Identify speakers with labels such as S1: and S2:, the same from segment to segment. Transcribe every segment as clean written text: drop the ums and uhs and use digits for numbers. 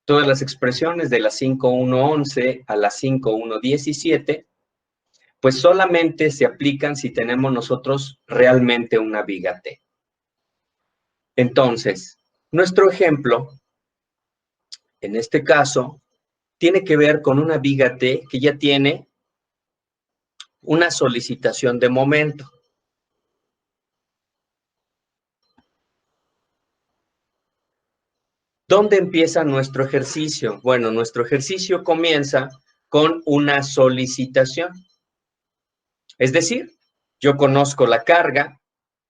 S1: Todas las expresiones de la 5.1.11 a la 5.1.17, pues solamente se aplican si tenemos nosotros realmente una viga T. Entonces, nuestro ejemplo, en este caso, tiene que ver con una viga T que ya tiene una solicitación de momento. ¿Dónde empieza nuestro ejercicio? Bueno, nuestro ejercicio comienza con una solicitación. Es decir, yo conozco la carga,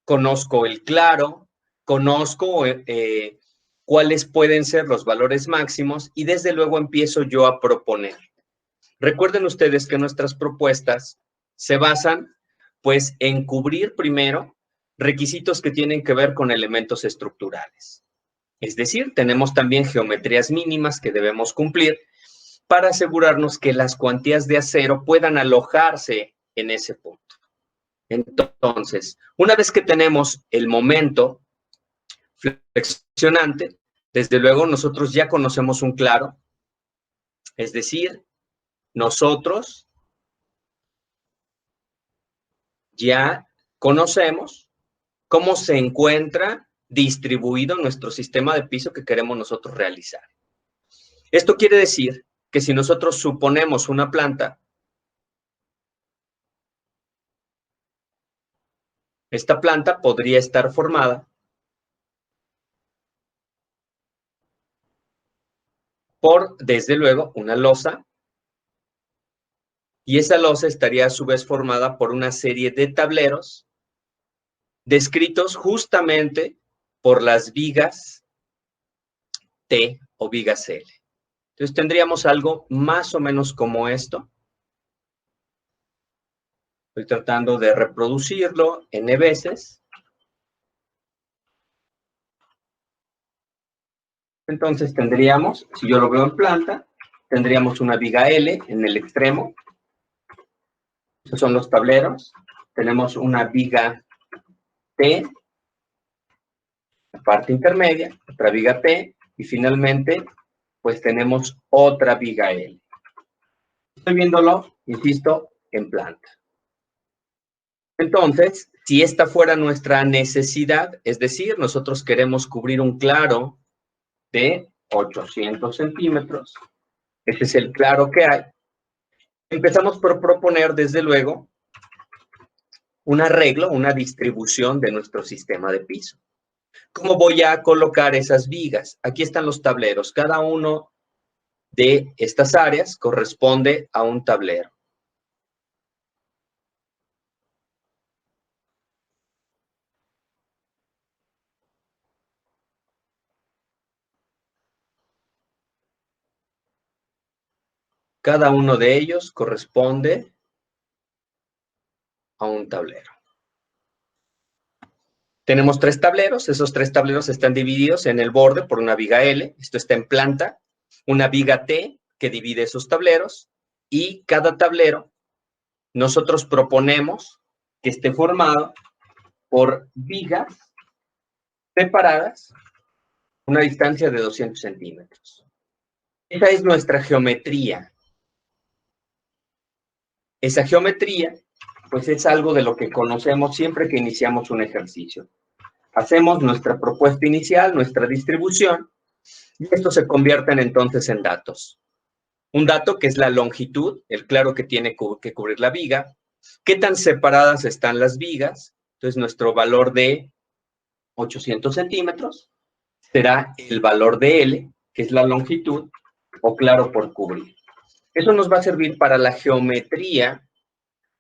S1: conozco el claro, conozco cuáles pueden ser los valores máximos y desde luego empiezo yo a proponer. Recuerden ustedes que nuestras propuestas se basan pues en cubrir primero requisitos que tienen que ver con elementos estructurales. Es decir, tenemos también geometrías mínimas que debemos cumplir para asegurarnos que las cuantías de acero puedan alojarse en ese punto. Entonces, una vez que tenemos el momento flexionante, desde luego nosotros ya conocemos un claro, es decir, nosotros ya conocemos cómo se encuentra distribuido nuestro sistema de piso que queremos nosotros realizar. Esto quiere decir que si nosotros suponemos una planta, esta planta podría estar formada por, desde luego, una losa, y esa losa estaría a su vez formada por una serie de tableros descritos justamente por las vigas T o vigas L. Entonces tendríamos algo más o menos como esto. Estoy tratando de reproducirlo n veces. Entonces tendríamos, si yo lo veo en planta, tendríamos una viga L en el extremo. Estos son los tableros. Tenemos una viga T, la parte intermedia, otra viga T, y finalmente, pues tenemos otra viga L. Estoy viéndolo, insisto, en planta. Entonces, si esta fuera nuestra necesidad, es decir, nosotros queremos cubrir un claro de 800 centímetros, ese es el claro que hay, empezamos por proponer, desde luego, un arreglo, una distribución de nuestro sistema de piso. ¿Cómo voy a colocar esas vigas? Aquí están los tableros. Cada uno de estas áreas corresponde a un tablero. Cada uno de ellos corresponde a un tablero. Tenemos 3 tableros, esos 3 tableros están divididos en el borde por una viga L, esto está en planta, una viga T que divide esos tableros, y cada tablero nosotros proponemos que esté formado por vigas separadas una distancia de 200 centímetros. Esa es nuestra geometría. Esa geometría, pues es algo de lo que conocemos siempre que iniciamos un ejercicio. Hacemos nuestra propuesta inicial, nuestra distribución, y estos se convierten entonces en datos. Un dato que es la longitud, el claro que tiene que cubrir la viga, qué tan separadas están las vigas, entonces nuestro valor de 800 centímetros será el valor de L, que es la longitud, o claro por cubrir. Eso nos va a servir para la geometría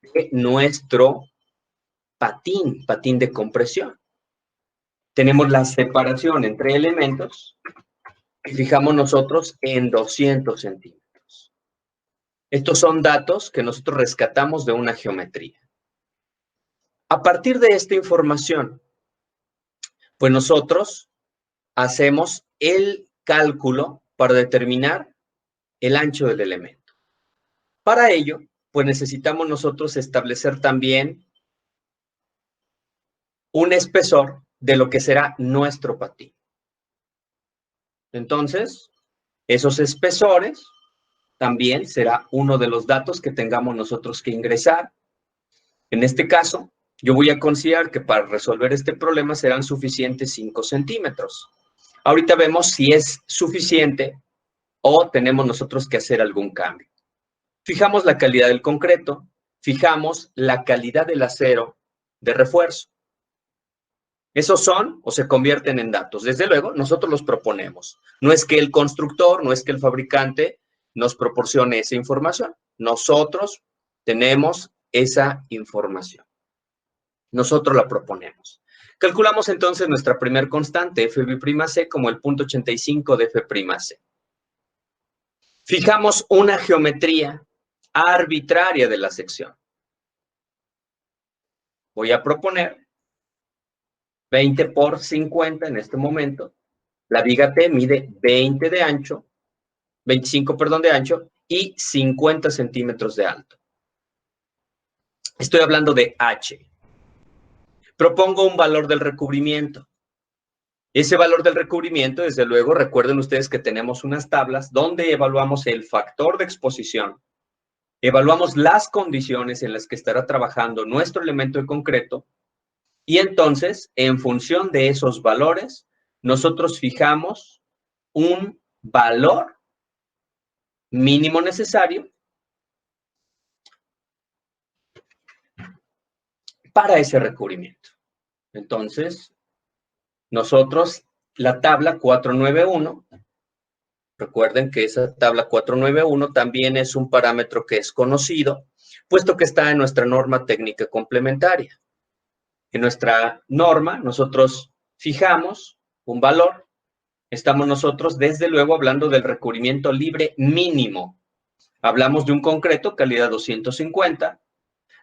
S1: de nuestro patín de compresión. Tenemos la separación entre elementos que fijamos nosotros en 200 centímetros. Estos son datos que nosotros rescatamos de una geometría. A partir de esta información, pues nosotros hacemos el cálculo para determinar el ancho del elemento. Para ello, pues necesitamos nosotros establecer también un espesor de lo que será nuestro patín. Entonces, Esos espesores también será uno de los datos que tengamos nosotros que ingresar. En este caso, yo voy a considerar que para resolver este problema serán suficientes 5 centímetros. Ahorita vemos si es suficiente o tenemos nosotros que hacer algún cambio. Fijamos la calidad del concreto, fijamos la calidad del acero de refuerzo. Esos son o se convierten en datos. Desde luego, nosotros los proponemos. No es que el constructor, no es que el fabricante nos proporcione esa información. Nosotros tenemos esa información. Nosotros la proponemos. Calculamos entonces nuestra primer constante, F'C, como el 0.85 de F'C. Fijamos una geometría arbitraria de la sección. Voy a proponer 20 por 50 en este momento. La viga T mide 20 de ancho, 25, perdón, de ancho y 50 centímetros de alto. Estoy hablando de H. Propongo un valor del recubrimiento. Ese valor del recubrimiento, desde luego, recuerden ustedes que tenemos unas tablas donde evaluamos el factor de exposición, evaluamos las condiciones en las que estará trabajando nuestro elemento de concreto y entonces, en función de esos valores, nosotros fijamos un valor mínimo necesario para ese recubrimiento. Entonces, nosotros, la tabla 491, recuerden que esa tabla 491 también es un parámetro que es conocido, puesto que está en nuestra norma técnica complementaria. En nuestra norma, nosotros fijamos un valor. Estamos nosotros, desde luego, hablando del recubrimiento libre mínimo. Hablamos de un concreto, calidad 250.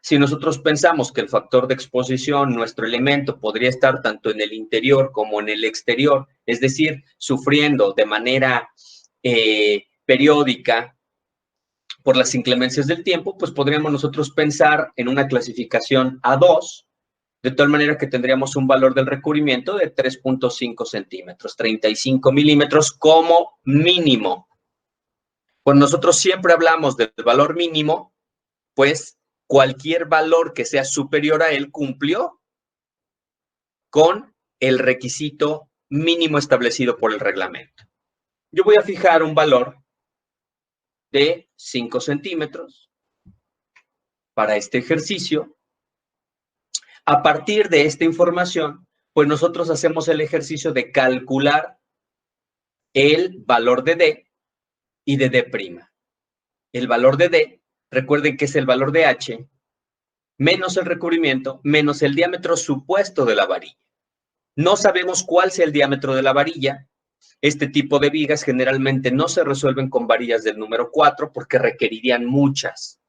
S1: Si nosotros pensamos que el factor de exposición, nuestro elemento, podría estar tanto en el interior como en el exterior, es decir, sufriendo de manera periódica por las inclemencias del tiempo, pues podríamos nosotros pensar en una clasificación A2, de tal manera que tendríamos un valor del recubrimiento de 3.5 centímetros, 35 milímetros como mínimo. Cuando nosotros siempre hablamos del valor mínimo, pues cualquier valor que sea superior a él cumplió con el requisito mínimo establecido por el reglamento. Yo voy a fijar un valor de 5 centímetros para este ejercicio. A partir de esta información, pues nosotros hacemos el ejercicio de calcular el valor de D y de D'. El valor de D, recuerden que es el valor de H, menos el recubrimiento, menos el diámetro supuesto de la varilla. No sabemos cuál sea el diámetro de la varilla. Este tipo de vigas generalmente no se resuelven con varillas del número 4 porque requerirían muchas.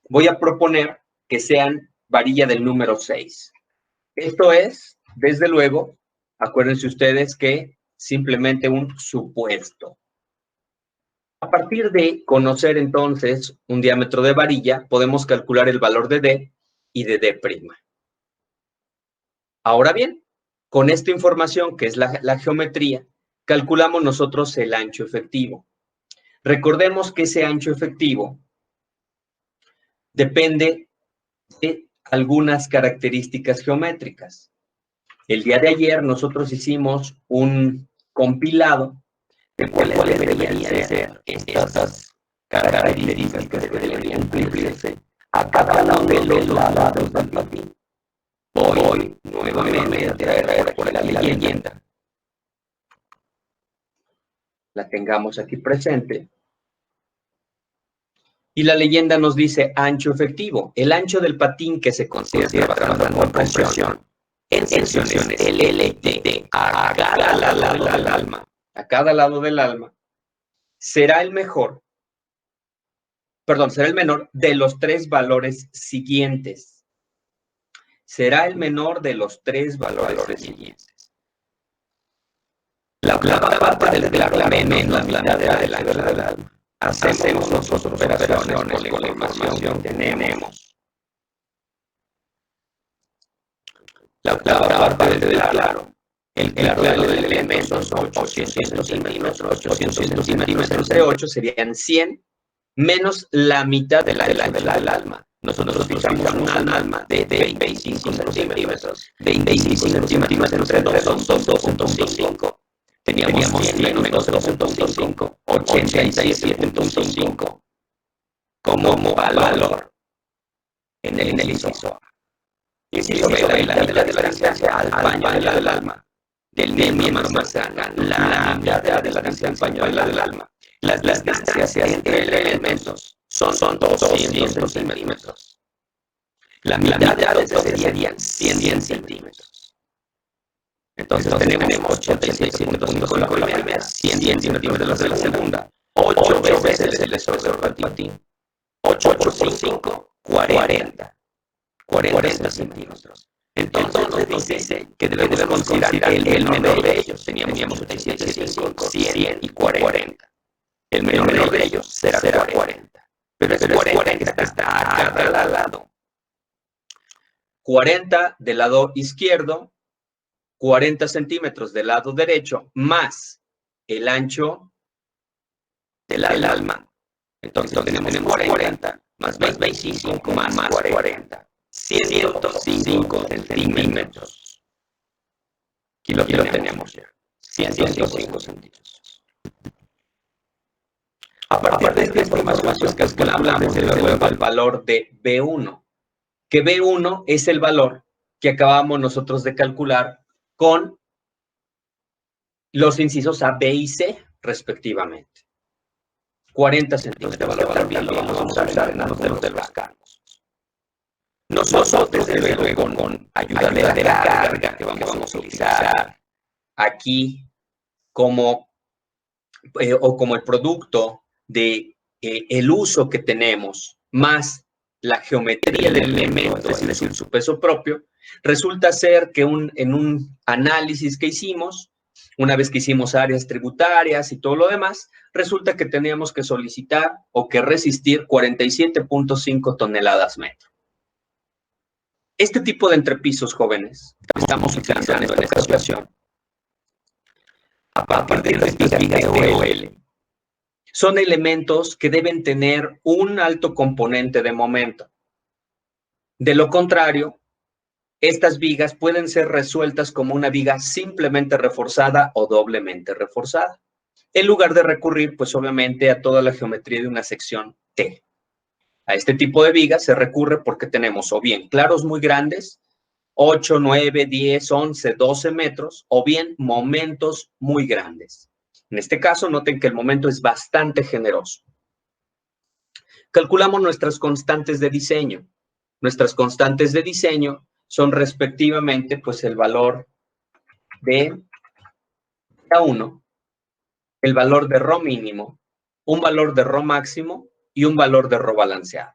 S1: Voy a proponer que sean varilla del número 6. Esto es, desde luego, acuérdense ustedes que simplemente un supuesto. A partir de conocer entonces un diámetro de varilla, podemos calcular el valor de D y de D'. Ahora bien, con esta información que es la geometría, calculamos nosotros el ancho efectivo. Recordemos que ese ancho efectivo depende de algunas características geométricas. El día de ayer nosotros hicimos un compilado de cuáles deberían ser estas características que deberían cumplirse a cada uno de los lados del patín. Voy nuevamente a traer por la leyenda. La tengamos aquí presente. Y la leyenda nos dice ancho efectivo. El ancho del patín que se considera trabajando con presión en secciones LT a cada lado del alma. A cada lado del alma será el mejor, perdón, será el menor de los 3 valores siguientes. Será el menor de los 3 valores siguientes. La parte del menos la mitad del ancho del alma. Hacemos nosotros operaciones con la información que tenemos. La parte del claro El claro del elemento son 800 centímetros. 800 centímetros entre 8 serían 100 menos la mitad del alma. Nosotros fijamos un alma de 25 centímetros. 25 centímetros entre 2 son 2.5. Teníamos 100 menos 2.5. 87.5 como valor en el inciso. Y si yo veo la mitad de la distancia al paño del alma, del miembro más cercano, la mitad de la distancia al paño del alma. Las distancias entre elementos son 200 centímetros. La mitad de estos serían 100 centímetros. Entonces tenemos 87.5 de la primera, 100 centímetros de la segunda, 8 veces el esfuerzo del patín, 8 por 5, 40 centímetros. Entonces nos dice que debemos considerar el menor de ellos. Teníamos 87.5, 100 y 40. El menor de ellos será 40. Pero ese 40 está a cada lado. 40 del lado izquierdo, 40 centímetros del lado derecho, más el ancho del alma. Entonces tenemos 40 más 25 más 40. 105 centímetros. Aquí lo tenemos ya. 105 centímetros. A partir de esta información que hablamos, luego el valor de B1. Que B1 es el valor que acabamos nosotros de calcular con los incisos A, B y C, respectivamente. 40 centímetros de valor también lo vamos a usar en los de los campos. Nosotros, desde luego, con ayuda de la carga que vamos a utilizar aquí como el producto de el uso que tenemos más la geometría del elemento, es decir, su peso propio, resulta ser que en un análisis que hicimos, una vez que hicimos áreas tributarias y todo lo demás, resulta que teníamos que solicitar o que resistir 47.5 toneladas metro. Este tipo de entrepisos, jóvenes, que estamos utilizando en esta ocasión, a partir de estas vigas DOL, son elementos que deben tener un alto componente de momento. De lo contrario, estas vigas pueden ser resueltas como una viga simplemente reforzada o doblemente reforzada, en lugar de recurrir, pues obviamente, a toda la geometría de una sección T. A este tipo de vigas se recurre porque tenemos o bien claros muy grandes, 8, 9, 10, 11, 12 metros, o bien momentos muy grandes. En este caso, noten que el momento es bastante generoso. Calculamos nuestras constantes de diseño. Nuestras constantes de diseño son respectivamente, pues, el valor de A1, el valor de ρ mínimo, un valor de ρ máximo y un valor de ρ balanceado.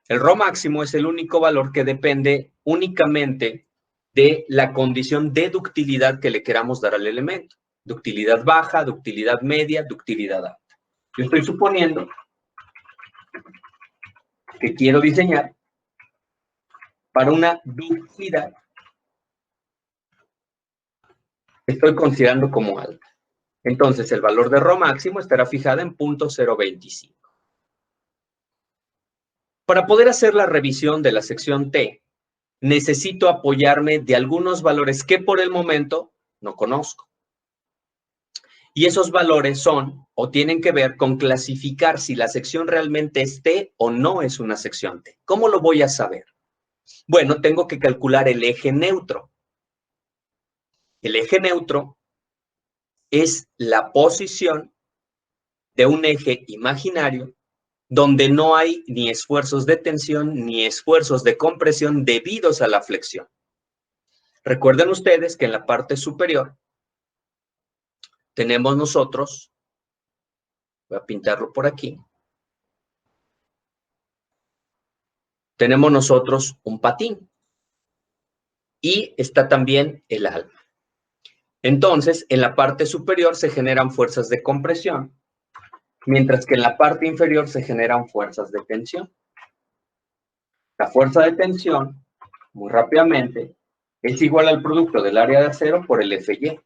S1: El ρ máximo es el único valor que depende únicamente de la condición de ductilidad que le queramos dar al elemento. Ductilidad baja, ductilidad media, ductilidad alta. Yo estoy suponiendo que quiero diseñar para una ductilidad que estoy considerando como alta. Entonces, el valor de ρ máximo estará fijado en 0.025. Para poder hacer la revisión de la sección T, necesito apoyarme de algunos valores que por el momento no conozco. Y esos valores son o tienen que ver con clasificar si la sección realmente es T o no es una sección T. ¿Cómo lo voy a saber? Bueno, tengo que calcular el eje neutro. El eje neutro es la posición de un eje imaginario donde no hay ni esfuerzos de tensión ni esfuerzos de compresión debidos a la flexión. Recuerden ustedes que en la parte superior tenemos nosotros, voy a pintarlo por aquí, tenemos nosotros un patín y está también el alma. Entonces, en la parte superior se generan fuerzas de compresión, mientras que en la parte inferior se generan fuerzas de tensión. La fuerza de tensión, muy rápidamente, es igual al producto del área de acero por el FY.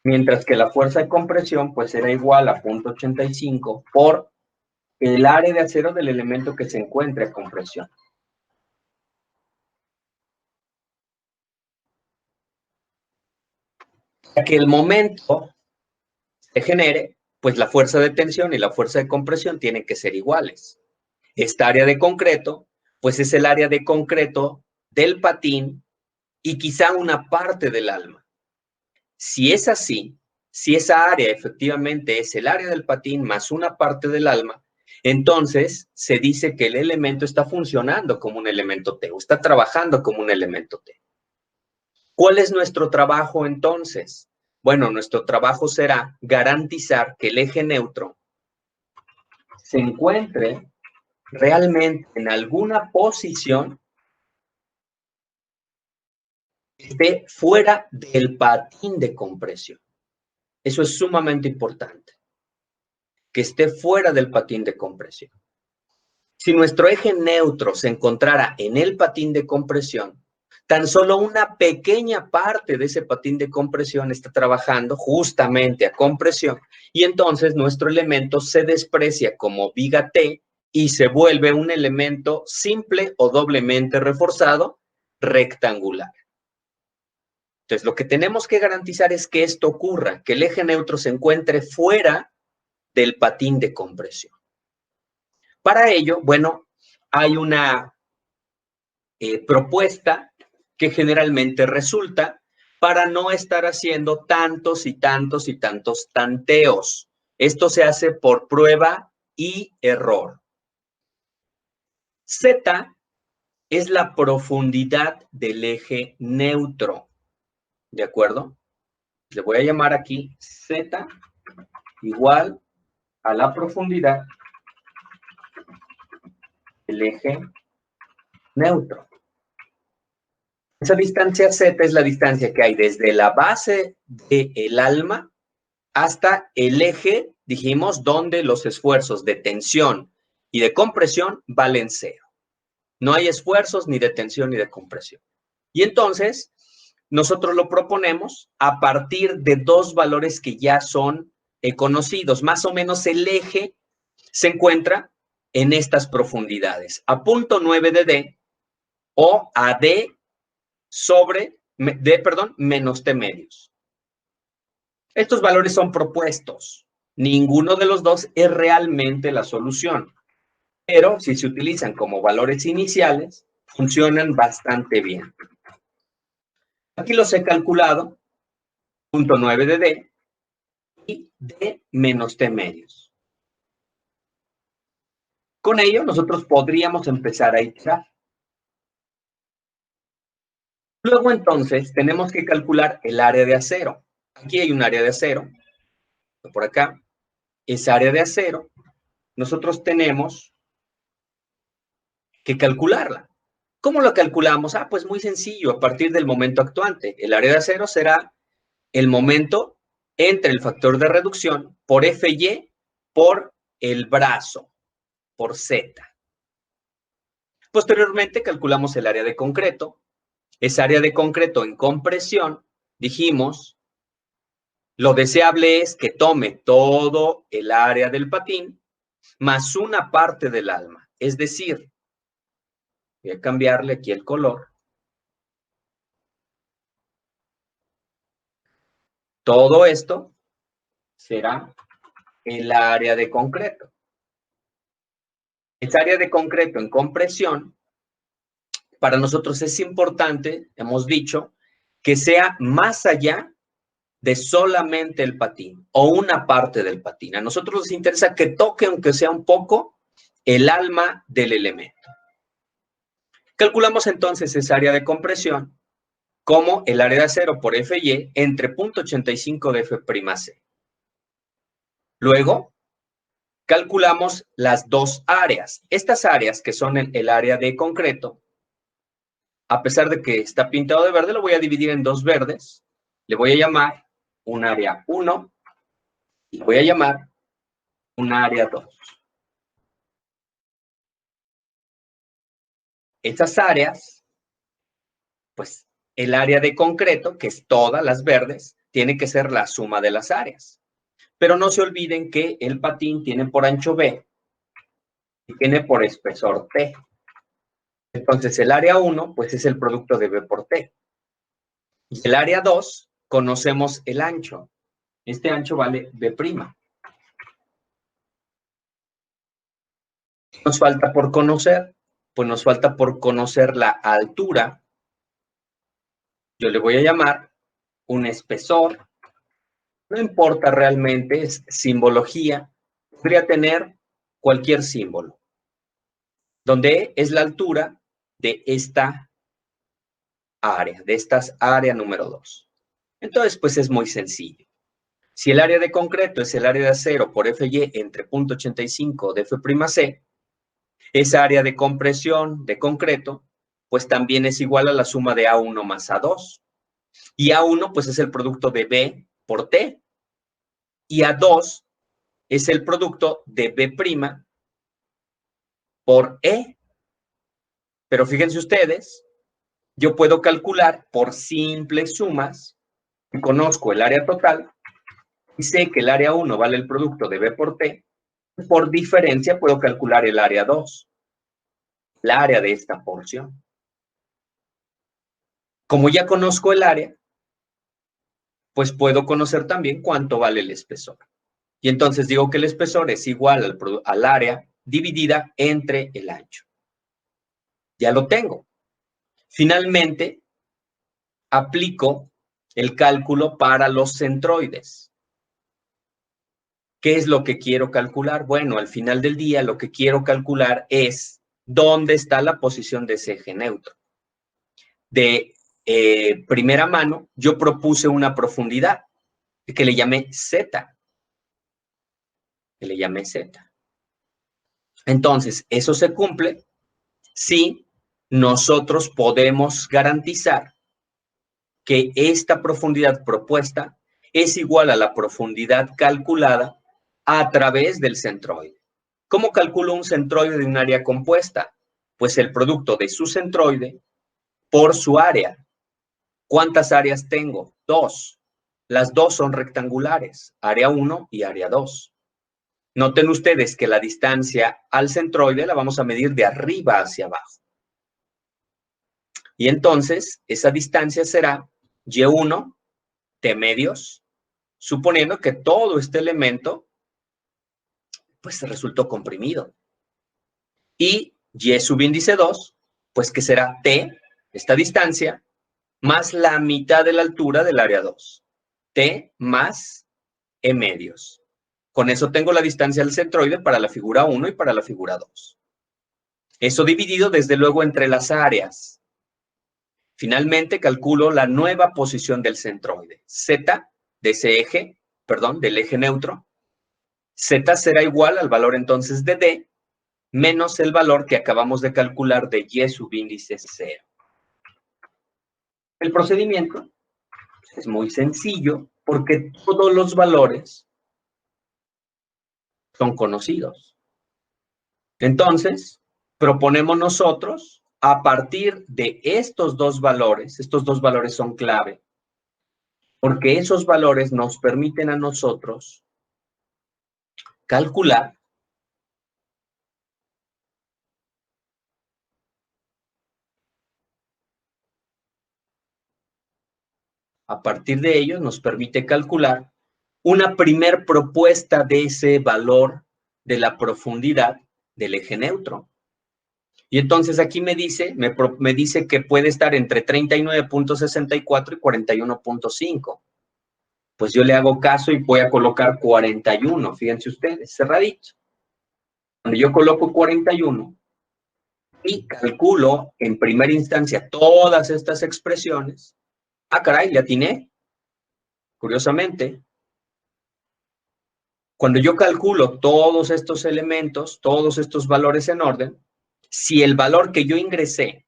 S1: Mientras que la fuerza de compresión pues será igual a 0.85 por el área de acero del elemento que se encuentre a compresión. Para que el momento se genere, pues la fuerza de tensión y la fuerza de compresión tienen que ser iguales. Esta área de concreto, pues es el área de concreto del patín y quizá una parte del alma. Si es así, si esa área efectivamente es el área del patín más una parte del alma, entonces se dice que el elemento está funcionando como un elemento T o está trabajando como un elemento T. ¿Cuál es nuestro trabajo entonces? Bueno, nuestro trabajo será garantizar que el eje neutro se encuentre realmente en alguna posición que esté fuera del patín de compresión. Eso es sumamente importante, que esté fuera del patín de compresión. Si nuestro eje neutro se encontrara en el patín de compresión, tan solo una pequeña parte de ese patín de compresión está trabajando justamente a compresión y entonces nuestro elemento se desprecia como viga T y se vuelve un elemento simple o doblemente reforzado rectangular. Entonces, lo que tenemos que garantizar es que esto ocurra, que el eje neutro se encuentre fuera del patín de compresión. Para ello, bueno, hay una propuesta que generalmente resulta para no estar haciendo tantos y tantos y tantos tanteos. Esto se hace por prueba y error. Z es la profundidad del eje neutro, ¿de acuerdo? Le voy a llamar aquí Z igual a la profundidad del eje neutro. Esa distancia Z es la distancia que hay desde la base del alma hasta el eje, dijimos, donde los esfuerzos de tensión y de compresión valen 0. No hay esfuerzos ni de tensión ni de compresión. Y entonces, nosotros lo proponemos a partir de dos valores que ya son conocidos. Más o menos el eje se encuentra en estas profundidades, a 0.9 de D o a D sobre D, menos T medios. Estos valores son propuestos. Ninguno de los dos es realmente la solución. Pero si se utilizan como valores iniciales, funcionan bastante bien. Aquí los he calculado, 0.9 de D y D menos T medios. Con ello, nosotros podríamos empezar a iterar. Luego, entonces, tenemos que calcular el área de acero. Aquí hay un área de acero, por acá. Esa área de acero, nosotros tenemos que calcularla. ¿Cómo lo calculamos? Ah, pues muy sencillo, a partir del momento actuante. El área de acero será el momento entre el factor de reducción por FY por el brazo, por Z. Posteriormente calculamos el área de concreto. Esa área de concreto en compresión, dijimos, lo deseable es que tome todo el área del patín más una parte del alma. Es decir, voy a cambiarle aquí el color. Todo esto será el área de concreto. Esa área de concreto en compresión, para nosotros es importante, hemos dicho, que sea más allá de solamente el patín o una parte del patín. A nosotros nos interesa que toque, aunque sea un poco, el alma del elemento. Calculamos entonces esa área de compresión como el área de acero por FY entre 0.85 de F'C. Luego, calculamos las dos áreas. Estas áreas, que son el área de concreto, a pesar de que está pintado de verde, lo voy a dividir en dos verdes. Le voy a llamar un área 1 y voy a llamar un área 2. Estas áreas, pues, el área de concreto, que es todas las verdes, tiene que ser la suma de las áreas. Pero no se olviden que el patín tiene por ancho B y tiene por espesor T. Entonces, el área 1, pues es el producto de B por T. Y el área 2, conocemos el ancho. Este ancho vale B'. Nos falta por conocer, pues nos falta por conocer la altura. Yo le voy a llamar un espesor. No importa realmente, es simbología. Podría tener cualquier símbolo, donde es la altura de esta área, de esta área número 2. Entonces, pues es muy sencillo. Si el área de concreto es el área de acero por FY entre 0.85 de F'C, esa área de compresión de concreto, pues también es igual a la suma de A1 más A2. Y A1, pues es el producto de B por T. Y A2 es el producto de B' por E. Pero fíjense ustedes, yo puedo calcular por simples sumas, y conozco el área total, y sé que el área 1 vale el producto de B por T, por diferencia puedo calcular el área 2, el área de esta porción. Como ya conozco el área, pues puedo conocer también cuánto vale el espesor. Y entonces digo que el espesor es igual al área dividida entre el ancho. Ya lo tengo. Finalmente, aplico el cálculo para los centroides. ¿Qué es lo que quiero calcular? Bueno, al final del día lo que quiero calcular es dónde está la posición de ese eje neutro. De primera mano, yo propuse una profundidad que le llamé Z. Entonces, eso se cumple si nosotros podemos garantizar que esta profundidad propuesta es igual a la profundidad calculada a través del centroide. ¿Cómo calculo un centroide de un área compuesta? Pues el producto de su centroide por su área. ¿Cuántas áreas tengo? 2. Las dos son rectangulares, área 1 y área 2. Noten ustedes que la distancia al centroide la vamos a medir de arriba hacia abajo. Y entonces, esa distancia será Y1 T medios, suponiendo que todo este elemento pues resultó comprimido. Y Y subíndice 2, pues que será T, esta distancia, más la mitad de la altura del área 2. T más E medios. Con eso tengo la distancia al centroide para la figura 1 y para la figura 2. Eso dividido desde luego entre las áreas. Finalmente calculo la nueva posición del centroide. Z de ese eje, perdón, del eje neutro. Z será igual al valor entonces de D menos el valor que acabamos de calcular de Y subíndice 0. El procedimiento es muy sencillo porque todos los valores son conocidos. Entonces, proponemos nosotros, a partir de estos dos valores son clave, porque esos valores nos permiten a nosotros calcular a partir de ellos nos permite calcular una primer propuesta de ese valor de la profundidad del eje neutro. Y entonces aquí me dice que puede estar entre 39.64 y 41.5. Pues yo le hago caso y voy a colocar 41, fíjense ustedes, cerradito. Cuando yo coloco 41 y calculo en primera instancia todas estas expresiones, ah, caray, le atiné. Curiosamente, cuando yo calculo todos estos elementos, todos estos valores en orden, si el valor que yo ingresé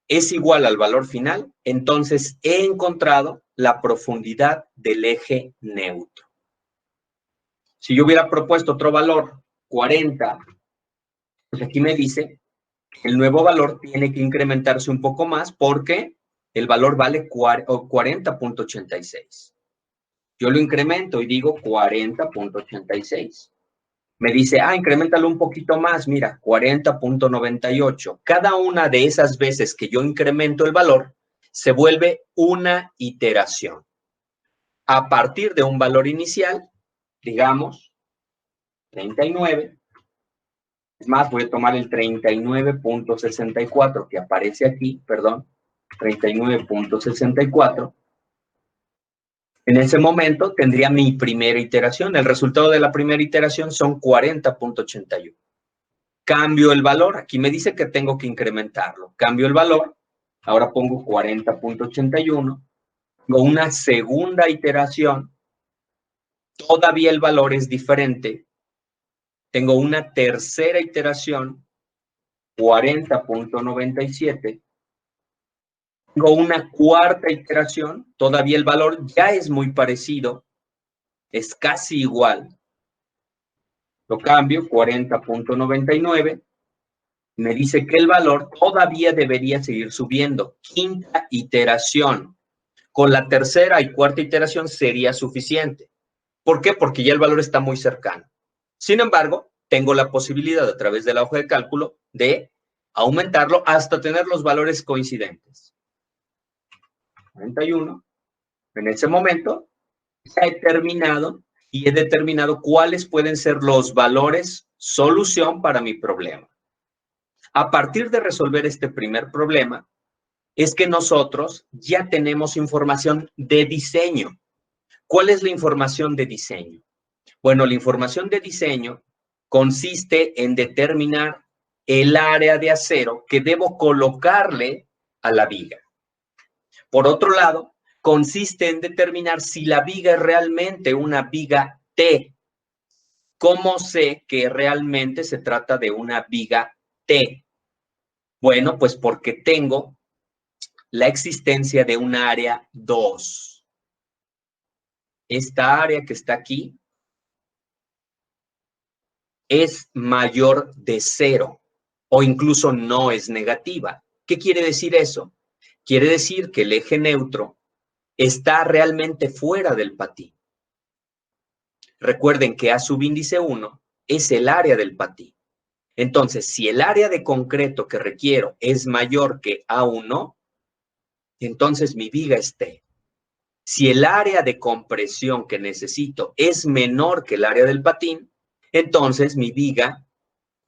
S1: es igual al valor final, entonces he encontrado la profundidad del eje neutro. Si yo hubiera propuesto otro valor, 40, pues aquí me dice que el nuevo valor tiene que incrementarse un poco más porque el valor vale 40.86. Yo lo incremento y digo 40.86. Me dice, increméntalo un poquito más, mira, 40.98. Cada una de esas veces que yo incremento el valor, se vuelve una iteración. A partir de un valor inicial, digamos, 39. Es más, voy a tomar el 39.64 que aparece aquí, perdón, 39.64. En ese momento tendría mi primera iteración. El resultado de la primera iteración son 40.81. Cambio el valor. Aquí me dice que tengo que incrementarlo. Cambio el valor. Ahora pongo 40.81. Tengo una segunda iteración. Todavía el valor es diferente. Tengo una tercera iteración. 40.97. Tengo una cuarta iteración, todavía el valor ya es muy parecido, es casi igual. Lo cambio, 40.99. Me dice que el valor todavía debería seguir subiendo. Quinta iteración. Con la tercera y cuarta iteración sería suficiente. ¿Por qué? Porque ya el valor está muy cercano. Sin embargo, tengo la posibilidad a través de la hoja de cálculo de aumentarlo hasta tener los valores coincidentes. 41. En ese momento ya he terminado y he determinado cuáles pueden ser los valores solución para mi problema. A partir de resolver este primer problema, es que nosotros ya tenemos información de diseño. ¿Cuál es la información de diseño? Bueno, la información de diseño consiste en determinar el área de acero que debo colocarle a la viga. Por otro lado, consiste en determinar si la viga es realmente una viga T. ¿Cómo sé que realmente se trata de una viga T? Bueno, pues porque tengo la existencia de un área 2. Esta área que está aquí es mayor de 0 o incluso no es negativa. ¿Qué quiere decir eso? Quiere decir que el eje neutro está realmente fuera del patín. Recuerden que A subíndice 1 es el área del patín. Entonces, si el área de concreto que requiero es mayor que A1, entonces mi viga es T. Si el área de compresión que necesito es menor que el área del patín, entonces mi viga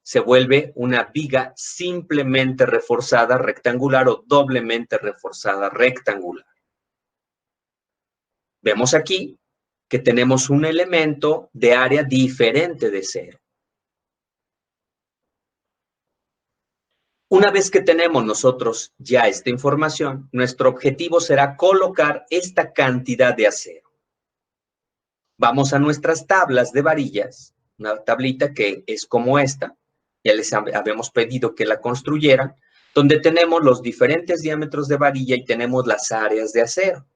S1: se vuelve una viga simplemente reforzada rectangular o doblemente reforzada rectangular. Vemos aquí que tenemos un elemento de área diferente de 0. Una vez que tenemos nosotros ya esta información, nuestro objetivo será colocar esta cantidad de acero. Vamos a nuestras tablas de varillas, una tablita que es como esta, ya les habíamos pedido que la construyeran, donde tenemos los diferentes diámetros de varilla y tenemos las áreas de acero.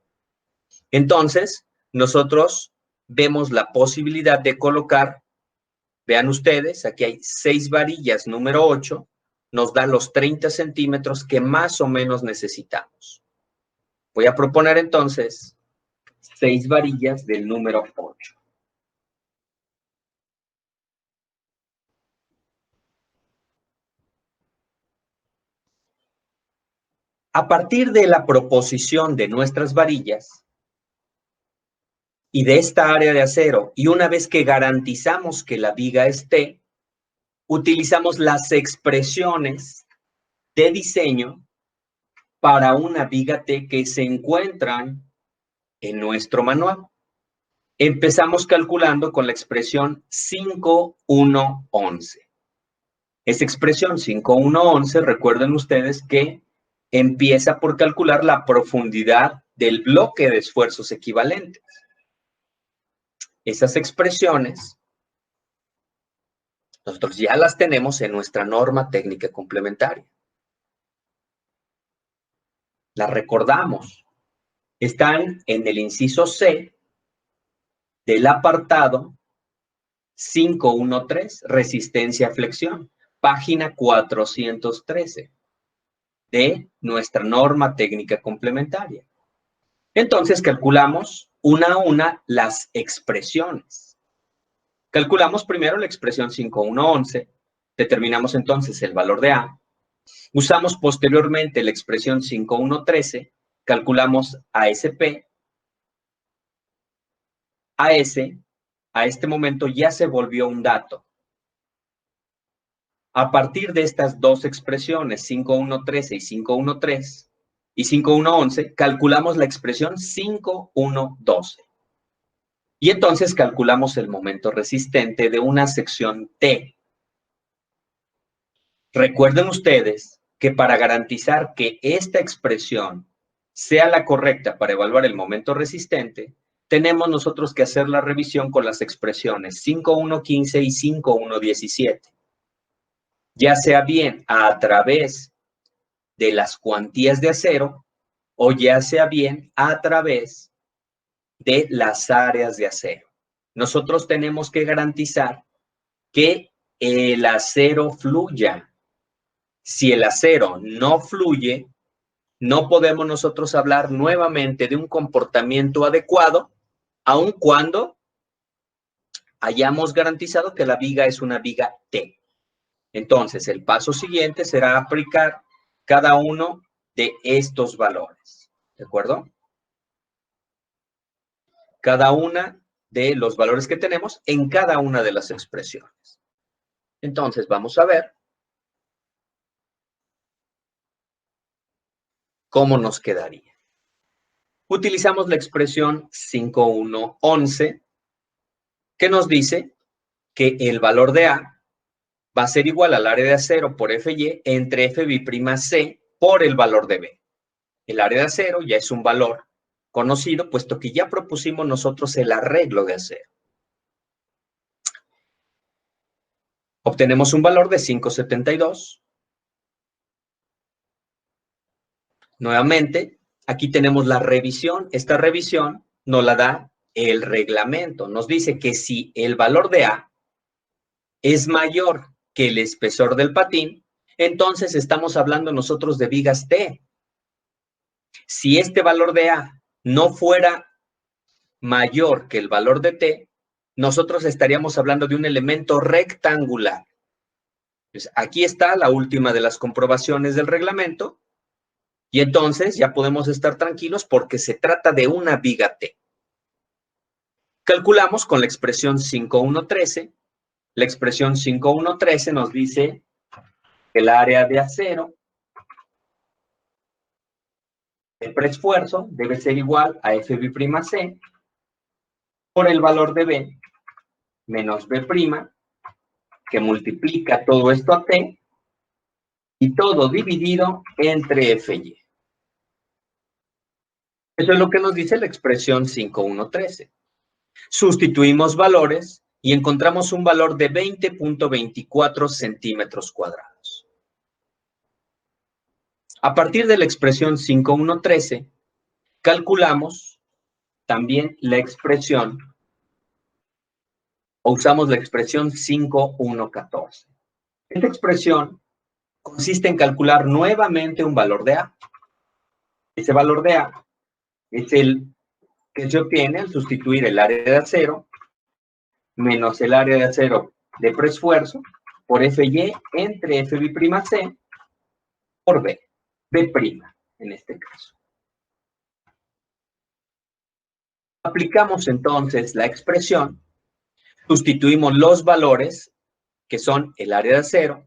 S1: Entonces, nosotros vemos la posibilidad de colocar, vean ustedes, aquí hay 6 varillas número 8, nos dan los 30 centímetros que más o menos necesitamos. Voy a proponer entonces 6 varillas del número 8. A partir de la proposición de nuestras varillas y de esta área de acero, y una vez que garantizamos que la viga esté, utilizamos las expresiones de diseño para una viga T que se encuentran en nuestro manual. Empezamos calculando con la expresión 5,1,11. Esa expresión 5,1,11, recuerden ustedes que empieza por calcular la profundidad del bloque de esfuerzos equivalentes. Esas expresiones nosotros ya las tenemos en nuestra norma técnica complementaria. Las recordamos. Están en el inciso C del apartado 513, resistencia a flexión, página 413. de nuestra norma técnica complementaria. Entonces, calculamos una a una las expresiones. Calculamos primero la expresión 5111, determinamos entonces el valor de A. Usamos posteriormente la expresión 5113, calculamos ASP. AS, a este momento ya se volvió un dato. A partir de estas dos expresiones, 5113 y 5113, y 5111, calculamos la expresión 5112. Y entonces calculamos el momento resistente de una sección T. Recuerden ustedes que para garantizar que esta expresión sea la correcta para evaluar el momento resistente, tenemos nosotros que hacer la revisión con las expresiones 5115 y 5117. Ya sea bien a través de las cuantías de acero o ya sea bien a través de las áreas de acero. Nosotros tenemos que garantizar que el acero fluya. Si el acero no fluye, no podemos nosotros hablar nuevamente de un comportamiento adecuado, aun cuando hayamos garantizado que la viga es una viga T. Entonces, el paso siguiente será aplicar cada uno de estos valores, ¿de acuerdo? Cada una de los valores que tenemos en cada una de las expresiones. Entonces, vamos a ver cómo nos quedaría. Utilizamos la expresión 5111, que nos dice que el valor de A va a ser igual al área de acero por FY entre FB' por el valor de B. El área de acero ya es un valor conocido, puesto que ya propusimos nosotros el arreglo de acero. Obtenemos un valor de 572. Nuevamente, aquí tenemos la revisión. Esta revisión nos la da el reglamento. Nos dice que si el valor de A es mayor que el espesor del patín, entonces estamos hablando nosotros de vigas T. Si este valor de A no fuera mayor que el valor de T, nosotros estaríamos hablando de un elemento rectangular. Pues aquí está la última de las comprobaciones del reglamento, y entonces ya podemos estar tranquilos porque se trata de una viga T. Calculamos con la expresión 5113. La expresión 5113 nos dice que el área de acero, el preesfuerzo, debe ser igual a FB' por el valor de B menos B', que multiplica todo esto a T, y todo dividido entre FY. Eso es lo que nos dice la expresión 5113. Sustituimos valores y encontramos un valor de 20.24 centímetros cuadrados. A partir de la expresión 5113, calculamos también la expresión, o usamos la expresión 5114. Esta expresión consiste en calcular nuevamente un valor de A. Ese valor de A es el que se obtiene al sustituir el área de acero menos el área de acero de preesfuerzo por FY entre FB' por B, B' en este caso. Aplicamos entonces la expresión, sustituimos los valores que son el área de acero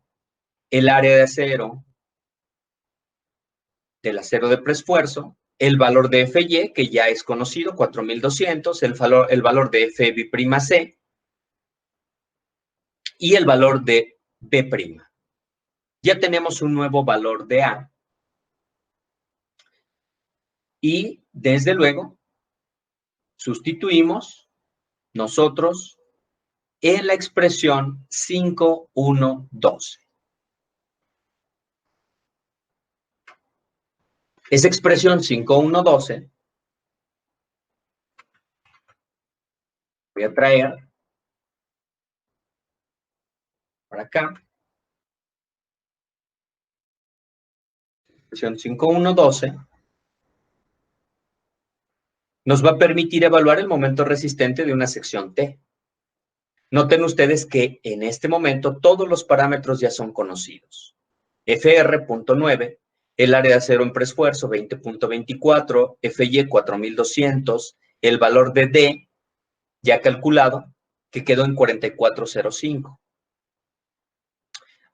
S1: del acero de preesfuerzo, el valor de FY, que ya es conocido, 4200, el valor de FB', y el valor de B'. Ya tenemos un nuevo valor de A. Y, desde luego, sustituimos nosotros en la expresión 5112. Esa expresión 5112, voy a traer para acá. expresión 5.1.12 nos va a permitir evaluar el momento resistente de una sección T. Noten ustedes que en este momento todos los parámetros ya son conocidos. FR.9, el área de acero en preesfuerzo 20.24, FY 4200, el valor de D ya calculado, que quedó en 44.05.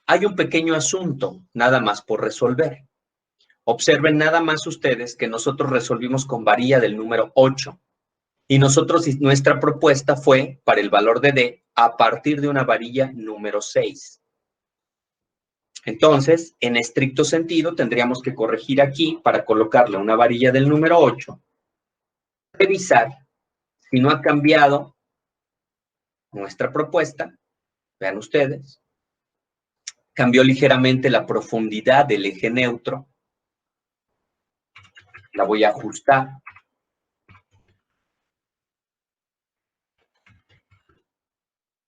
S1: Hay un pequeño asunto, nada más por resolver. Observen nada más ustedes que nosotros resolvimos con varilla del número 8. Y nuestra propuesta fue para el valor de D a partir de una varilla número 6. Entonces, en estricto sentido, tendríamos que corregir aquí para colocarle una varilla del número 8. Revisar si no ha cambiado nuestra propuesta. Vean ustedes. Cambió ligeramente la profundidad del eje neutro. La voy a ajustar.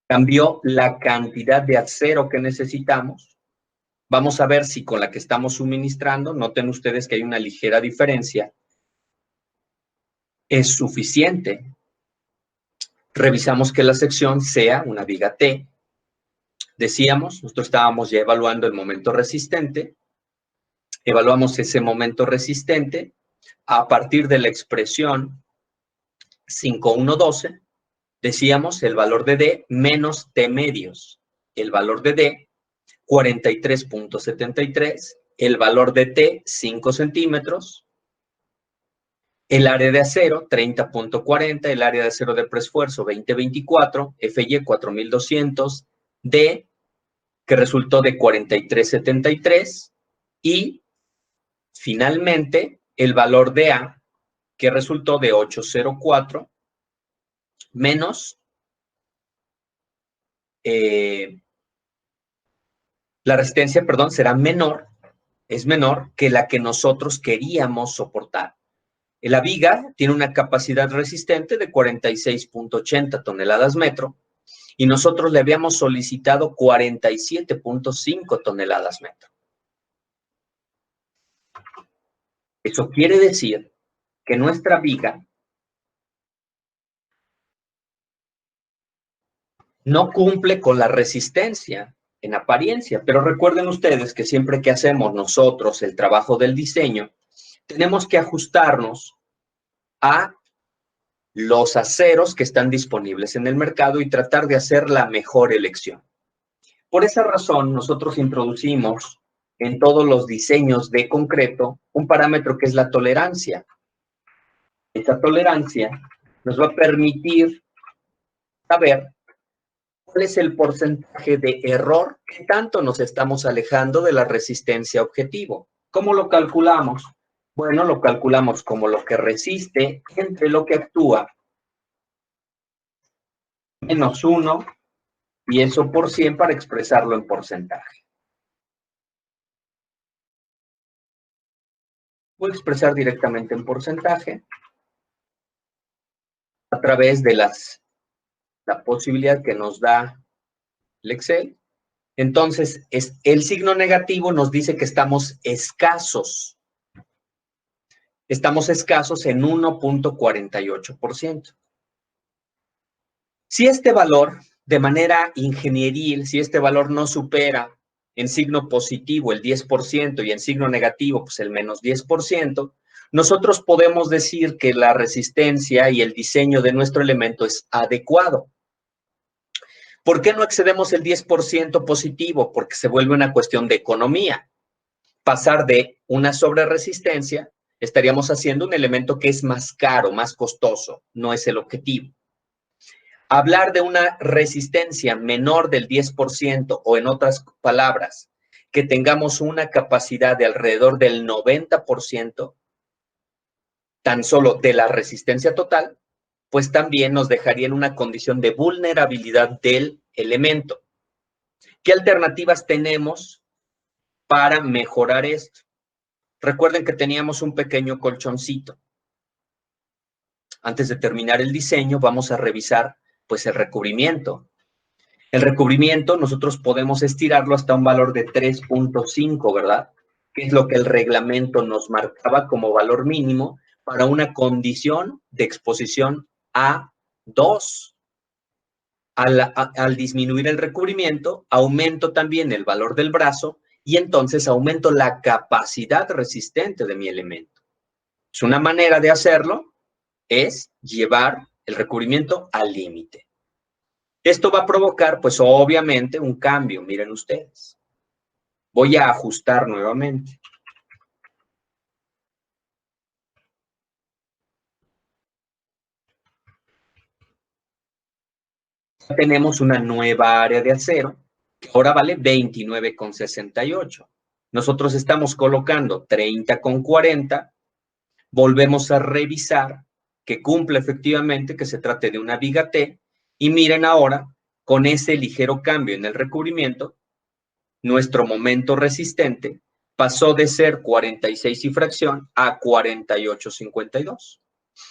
S1: Cambió la cantidad de acero que necesitamos. Vamos a ver si con la que estamos suministrando, noten ustedes que hay una ligera diferencia, es suficiente. Revisamos que la sección sea una viga T. Decíamos, nosotros estábamos ya evaluando el momento resistente. Evaluamos ese momento resistente a partir de la expresión 5.1.12. Decíamos el valor de D menos T medios. El valor de D, 43.73. El valor de T, 5 centímetros. El área de acero, 30.40. El área de acero de preesfuerzo, 20.24. FY, 4200. D, que resultó de 43.73. Y, finalmente, el valor de A, que resultó de 8.04. Menos la resistencia, perdón, será menor, es menor que la que nosotros queríamos soportar. La viga tiene una capacidad resistente de 46.80 toneladas metro y nosotros le habíamos solicitado 47.5 toneladas metro. Eso quiere decir que nuestra viga no cumple con la resistencia en apariencia, pero recuerden ustedes que siempre que hacemos nosotros el trabajo del diseño, tenemos que ajustarnos a los aceros que están disponibles en el mercado y tratar de hacer la mejor elección. Por esa razón, nosotros introducimos en todos los diseños de concreto un parámetro que es la tolerancia. Esa tolerancia nos va a permitir saber cuál es el porcentaje de error que tanto nos estamos alejando de la resistencia objetivo. ¿Cómo lo calculamos? Bueno, lo calculamos como lo que resiste entre lo que actúa menos 1 y eso por 100 para expresarlo en porcentaje. Voy a expresar directamente en porcentaje a través de la posibilidad que nos da el Excel. Entonces, el signo negativo nos dice que estamos escasos. Estamos escasos en 1.48%. Si este valor, de manera ingenieril, si este valor no supera en signo positivo el 10% y en signo negativo pues el menos 10%, nosotros podemos decir que la resistencia y el diseño de nuestro elemento es adecuado. ¿Por qué no excedemos el 10% positivo? Porque se vuelve una cuestión de economía. Pasar de una sobreresistencia, estaríamos haciendo un elemento que es más caro, más costoso, no es el objetivo. Hablar de una resistencia menor del 10% o en otras palabras, que tengamos una capacidad de alrededor del 90%, tan solo de la resistencia total, pues también nos dejaría en una condición de vulnerabilidad del elemento. ¿Qué alternativas tenemos para mejorar esto? Recuerden que teníamos un pequeño colchoncito. Antes de terminar el diseño, vamos a revisar pues el recubrimiento. El recubrimiento nosotros podemos estirarlo hasta un valor de 3.5, ¿verdad? que es lo que el reglamento nos marcaba como valor mínimo para una condición de exposición a 2. Al disminuir el recubrimiento, aumento también el valor del brazo y entonces aumento la capacidad resistente de mi elemento. Es una manera de hacerlo, es llevar el recubrimiento al límite. Esto va a provocar, pues obviamente, un cambio, miren ustedes. Voy a ajustar nuevamente. Tenemos una nueva área de acero, que ahora vale 29,68. Nosotros estamos colocando 30,40. Volvemos a revisar que cumple efectivamente, que se trate de una viga T. Y miren ahora, con ese ligero cambio en el recubrimiento, nuestro momento resistente pasó de ser 46 y fracción a 48,52.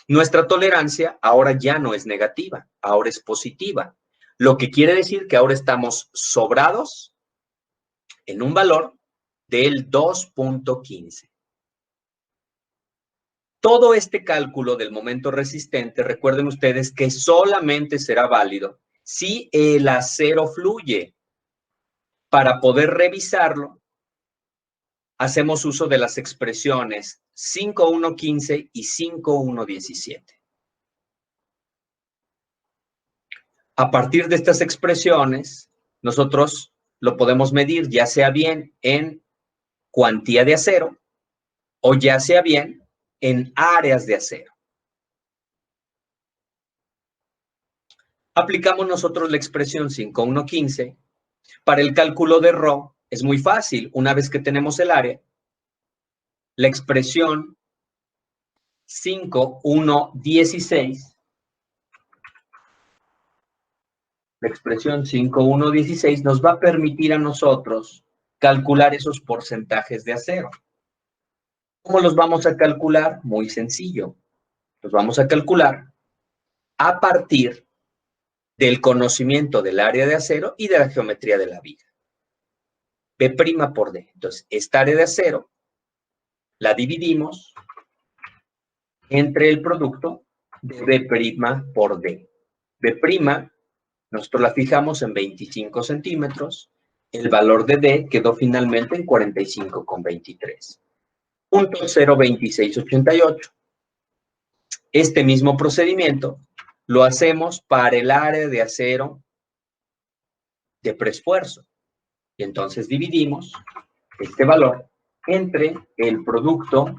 S1: Nuestra tolerancia ahora ya no es negativa, ahora es positiva, lo que quiere decir que ahora estamos sobrados en un valor del 2,15. Todo este cálculo del momento resistente, recuerden ustedes que solamente será válido si el acero fluye. Para poder revisarlo, hacemos uso de las expresiones 5,115 y 5,117. A partir de estas expresiones, nosotros lo podemos medir ya sea bien en cuantía de acero o ya sea bien en áreas de acero. Aplicamos nosotros la expresión 5,115. Para el cálculo de ρ es muy fácil. Una vez que tenemos el área, la expresión 5,116, la expresión 5,116 nos va a permitir a nosotros calcular esos porcentajes de acero. ¿Cómo los vamos a calcular? Muy sencillo. Los vamos a calcular a partir del conocimiento del área de acero y de la geometría de la viga. B' por D. Entonces, esta área de acero la dividimos entre el producto de B' por D. B', nosotros la fijamos en 25 centímetros. El valor de D quedó finalmente en 45,23. 0.02688. Este mismo procedimiento lo hacemos para el área de acero de preesfuerzo. Y entonces dividimos este valor entre el producto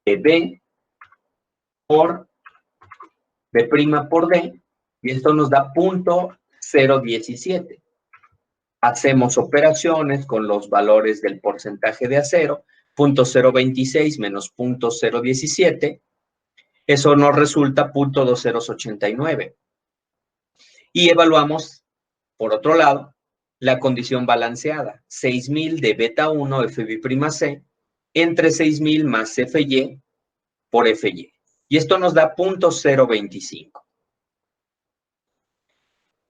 S1: de B por B' por D, y esto nos da 0.017. Hacemos operaciones con los valores del porcentaje de acero, 0.026 menos 0.017, eso nos resulta 0.2089. Y evaluamos, por otro lado, la condición balanceada, 6.000 de beta 1 FB'(C) entre 6.000 más FY por FY. Y esto nos da 0.025.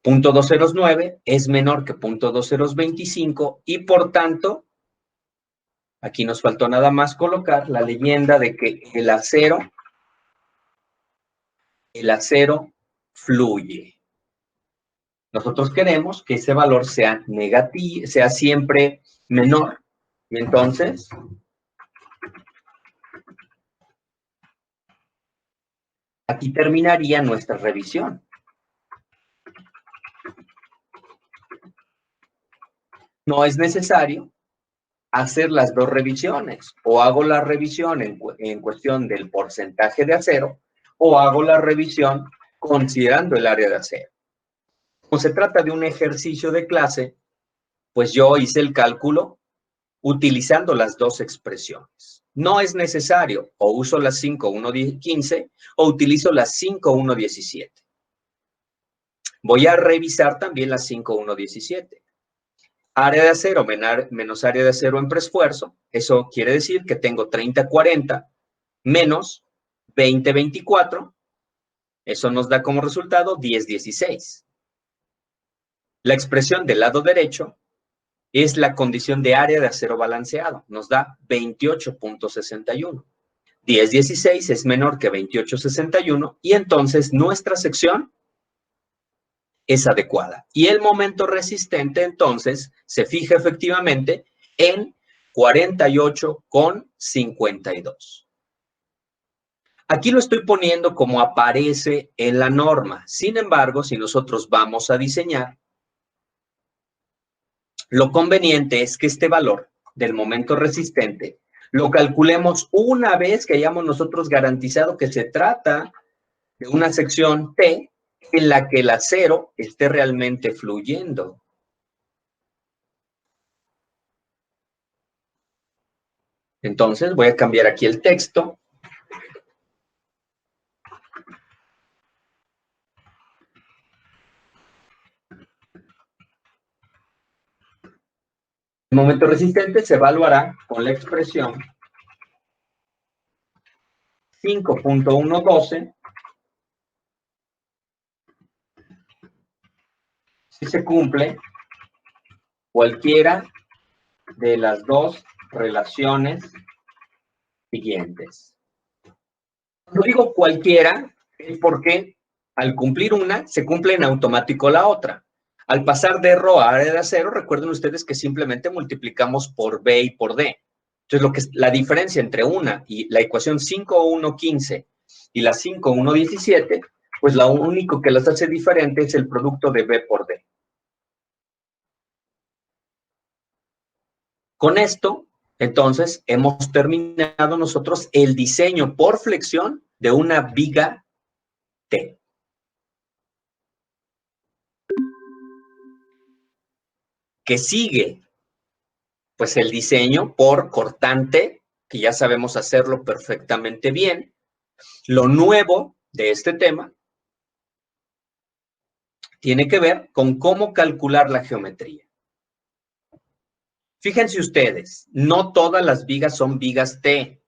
S1: 0.209 es menor que 0.2025 y por tanto, aquí nos faltó nada más colocar la leyenda de que el acero fluye. Nosotros queremos que ese valor sea negativo, sea siempre menor. Y entonces, aquí terminaría nuestra revisión. No es necesario hacer las dos revisiones. O hago la revisión en cuestión del porcentaje de acero, o hago la revisión considerando el área de acero. Como se trata de un ejercicio de clase, pues yo hice el cálculo utilizando las dos expresiones. No es necesario, o uso las 5,115 o utilizo las 5,117. Voy a revisar también las 5,117. Área de acero menos área de acero en preesfuerzo, eso quiere decir que tengo 30,40 menos 20,24, eso nos da como resultado 10,16. La expresión del lado derecho es la condición de área de acero balanceado. Nos da 28.61. 1016 es menor que 2861 y entonces nuestra sección es adecuada. Y el momento resistente entonces se fija efectivamente en 48,52. Aquí lo estoy poniendo como aparece en la norma. Sin embargo, si nosotros vamos a diseñar, lo conveniente es que este valor del momento resistente lo calculemos una vez que hayamos nosotros garantizado que se trata de una sección T en la que el acero esté realmente fluyendo. Entonces voy a cambiar aquí el texto. El momento resistente se evaluará con la expresión 5.112 si se cumple cualquiera de las dos relaciones siguientes. Cuando digo cualquiera, es porque al cumplir una, se cumple en automático la otra. Al pasar de ρ a área de acero, recuerden ustedes que simplemente multiplicamos por B y por D. Entonces, lo que es la diferencia entre una y la ecuación 5,1,15 y la 5,1,17, pues lo único que las hace diferentes es el producto de B por D. Con esto, entonces, hemos terminado nosotros el diseño por flexión de una viga T. ¿Qué sigue? Pues el diseño por cortante, que ya sabemos hacerlo perfectamente bien. Lo nuevo de este tema tiene que ver con cómo calcular la geometría. Fíjense ustedes, no todas las vigas son vigas T.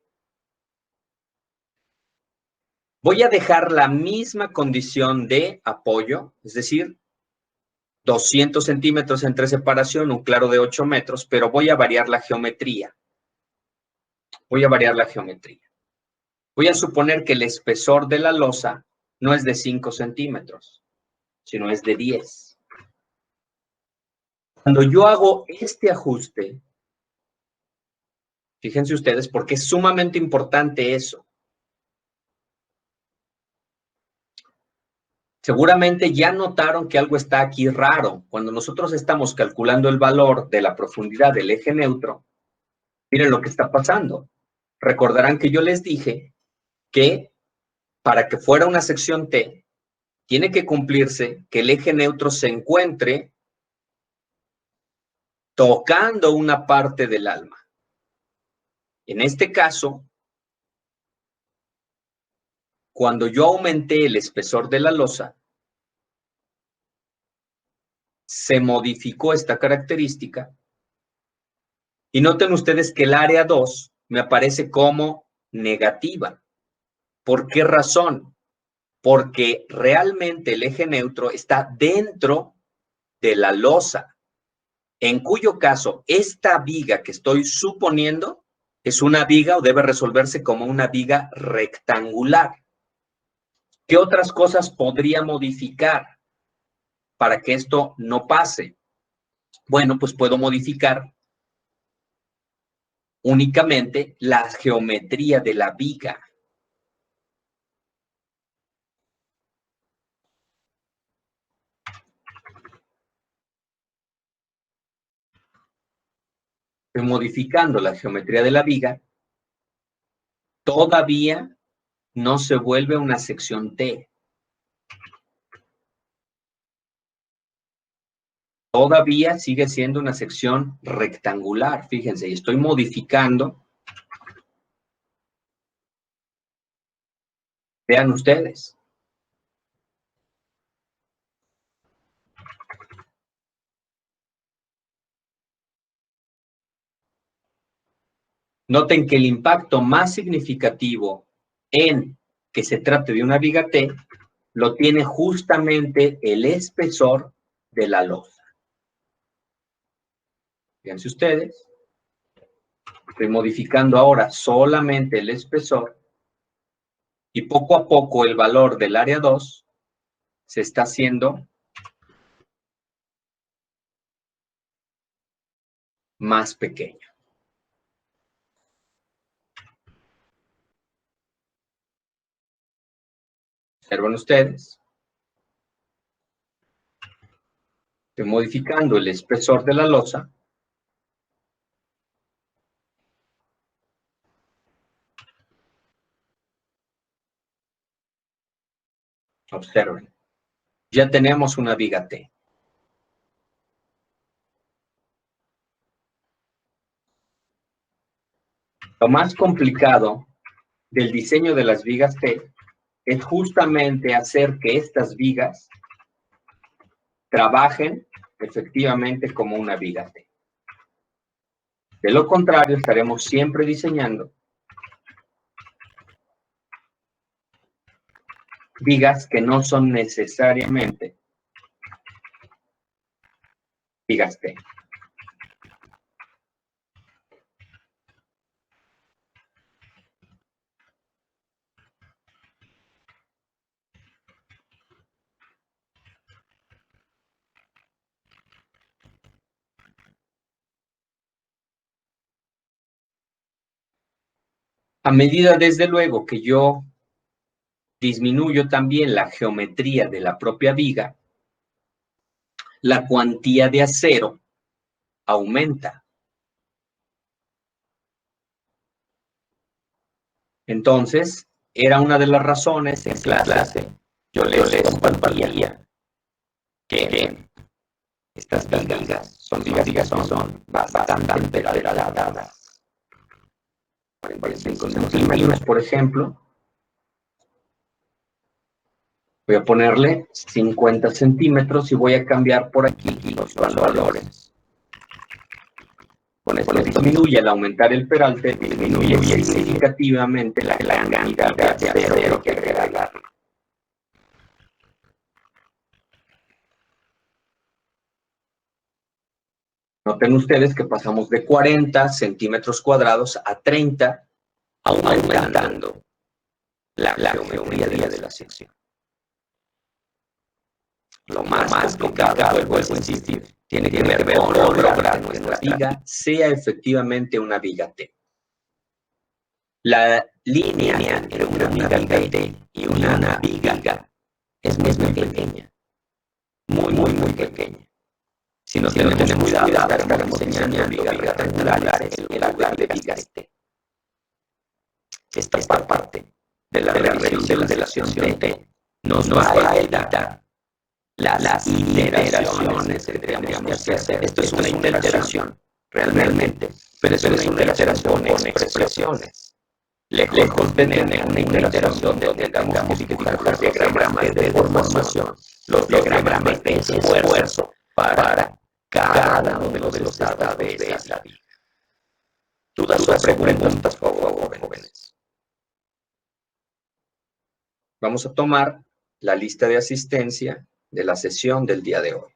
S1: Voy a dejar la misma condición de apoyo, es decir, 200 centímetros entre separación, un claro de 8 metros, pero voy a variar la geometría. Voy a suponer que el espesor de la losa no es de 5 centímetros, sino es de 10. Cuando yo hago este ajuste, fíjense ustedes, porque es sumamente importante eso. Seguramente ya notaron que algo está aquí raro. Cuando nosotros estamos calculando el valor de la profundidad del eje neutro, miren lo que está pasando. Recordarán que yo les dije que para que fuera una sección T, tiene que cumplirse que el eje neutro se encuentre tocando una parte del alma. En este caso, cuando yo aumenté el espesor de la losa, se modificó esta característica y noten ustedes que el área 2 me aparece como negativa. ¿Por qué razón? Porque realmente el eje neutro está dentro de la losa, en cuyo caso esta viga que estoy suponiendo es una viga o debe resolverse como una viga rectangular. ¿Qué otras cosas podría modificar para que esto no pase? Bueno, pues puedo modificar únicamente la geometría de la viga. Estoy modificando la geometría de la viga, todavía no se vuelve una sección T. Todavía sigue siendo una sección rectangular, fíjense, y estoy modificando. Vean ustedes. Noten que el impacto más significativo en que se trate de una viga T lo tiene justamente el espesor de la losa. Fíjense ustedes. Estoy modificando ahora solamente el espesor y poco a poco el valor del área 2 se está haciendo más pequeño. Observen ustedes. Estoy modificando el espesor de la losa. Observen. Ya tenemos una viga T. Lo más complicado del diseño de las vigas T es justamente hacer que estas vigas trabajen efectivamente como una viga T. De lo contrario, estaremos siempre diseñando vigas que no son necesariamente vigas T. A medida, desde luego, que yo disminuyo también la geometría de la propia viga, la cuantía de acero aumenta. Entonces, era una de las razones en clase, yo les compartía que estas vigas son bastante degradadas. 45 centímetros, por ejemplo. Voy a ponerle 50 centímetros y voy a cambiar por aquí los valores. Con esto disminuye al aumentar el peralte, disminuye significativamente la cantidad de acero que agregar. Noten ustedes que pasamos de 40 centímetros cuadrados a 30, aumentando la geometría de la sección. Lo más complicado, vuelvo a insistir, tiene que ver con lograr que nuestra viga sea efectivamente una viga T. La línea entre una viga T y una viga es muy pequeña. Muy pequeña. Si no tenemos cuidado, estaremos enseñando vigas rectangulares en lugar de vigas T. Esta parte de la revisión de la sección T nos va a evitar las iteraciones que tendríamos que hacer. Esto es una iteración, realmente, pero es una iteración con expresiones. Lejos de tener una iteración donde tengamos que dibujar diagramas de deformación, los diagramas de esfuerzo para cada uno de los estados de la vida. Dudas o preguntas, por favor, jóvenes. Vamos a tomar la lista de asistencia de la sesión del día de hoy.